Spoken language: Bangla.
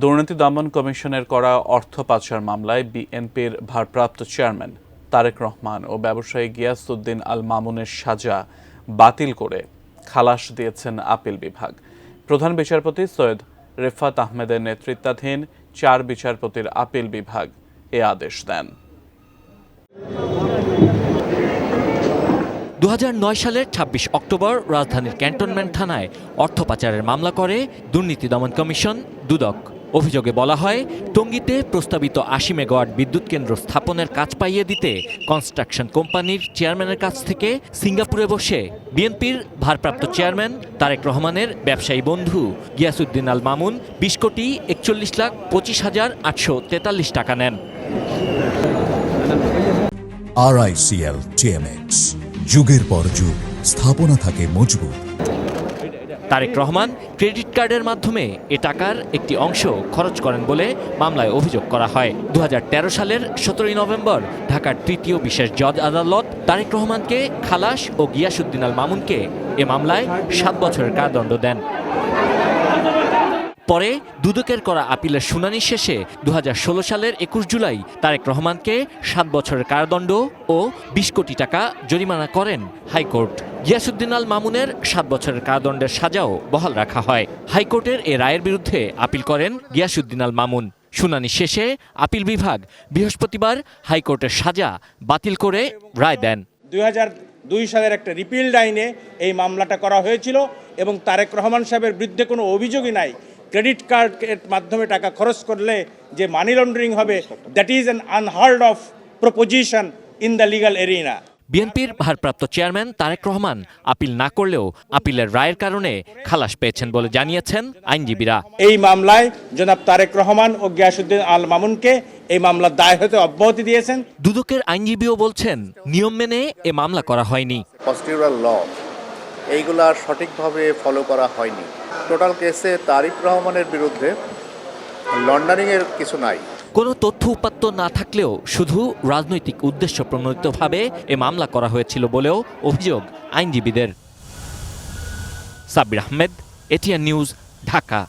দুর্নীতি দমন কমিশনের করা অর্থ পাচার মামলায় বিএনপির ভারপ্রাপ্ত চেয়ারম্যান তারেক রহমান ও ব্যবসায়ী গিয়াসউদ্দিন আল মামুনের সাজা বাতিল করে খালাস দিয়েছেন আপিল বিভাগ। প্রধান বিচারপতি সৈয়দ রেফাত আহমেদের নেতৃত্বাধীন 4 বিচারপতির আপিল বিভাগ এ আদেশ দেন। 2009 সালের 26 অক্টোবর রাজধানীর ক্যান্টনমেন্ট থানায় অর্থ পাচারের মামলা করে দুর্নীতি দমন কমিশন দুদক। অভিযোগে বলা হয়, টঙ্গীতে প্রস্তাবিত 80 মেগাওয়াট বিদ্যুৎ কেন্দ্র স্থাপনের কাজ পাইয়ে দিতে কনস্ট্রাকশন কোম্পানির চেয়ারম্যানের কাছ থেকে সিঙ্গাপুরে বসে বিএনপির ভারপ্রাপ্ত চেয়ারম্যান তারেক রহমানের ব্যবসায়ী বন্ধু গিয়াসউদ্দিন আল মামুন 20,41,25,843 টাকা নেন। RICL TMX, যুগের পর যুগ স্থাপনা থাকে মজবুত। তারেক রহমান ক্রেডিট কার্ডের মাধ্যমে এ টাকার একটি অংশ খরচ করেন বলে মামলায় অভিযোগ করা হয়। 2013 সালের 17 নভেম্বর ঢাকার 3য় বিশেষ জজ আদালত তারেক রহমানকে খালাস ও গিয়াসউদ্দিন আল মামুনকে এ মামলায় 7 বছরের কারাদণ্ড দেন। পরে দুদকের করা আপিলের শুনানি শেষে 2016 সালের 21 জুলাই তারেক রহমানকে 7 বছরের কারাদণ্ড ও 20 কোটি টাকা জরিমানা করেন হাইকোর্ট। গিয়াসউদ্দিন আল মামুনের 7 বছরের কারাদণ্ডের সাজাও বহাল রাখা হয়। হাইকোর্টের এ রায়ের বিরুদ্ধে আপিল করেন গিয়াসউদ্দিন আল মামুন। শুনানি শেষে আপিল বিভাগ বৃহস্পতিবার হাইকোর্টের সাজা বাতিল করে রায় দেন। 2002 সালের একটা রিপিল্ড আইনে এই মামলাটা করা হয়েছিল এবং তারেক রহমান সাহেবের বিরুদ্ধে কোনো অভিযোগই নাই। ক্রেডিট কার্ডের মাধ্যমে টাকা খরচ করলে যে মানি লন্ডারিং হবে, that is an unheard of proposition in the legal arena. বিএনপির ভারপ্রাপ্ত চেয়ারম্যান তারেক রহমান আপিল না করলেও আপিলের রায়ের কারণে খালাস পেয়েছেন বলে জানিয়েছেন আইনজীবীরা। এই মামলায় জনাব তারেক রহমান ও গিয়াসউদ্দিন আল মামুনকে এই মামলার দায় হতে অব্যাহতি দিয়েছেন। দুদকের আইনজীবীও বলছেন, নিয়ম মেনে এ মামলা করা হয়নি। প্রসিডিউরাল ল এইগুলা সঠিকভাবে ফলো করা হয়নি। টোটাল কেসে তারেক রহমানের বিরুদ্ধে লন্ডারিংয়ের কিছু নাই। কোনো তথ্য উপাত্ত না থাকলেও শুধু রাজনৈতিক উদ্দেশ্য প্রণোদিতভাবে এ মামলা করা হয়েছিল বলেও অভিযোগ আইনজীবীদের। Sabbir Ahmed, ATN news, Dhaka.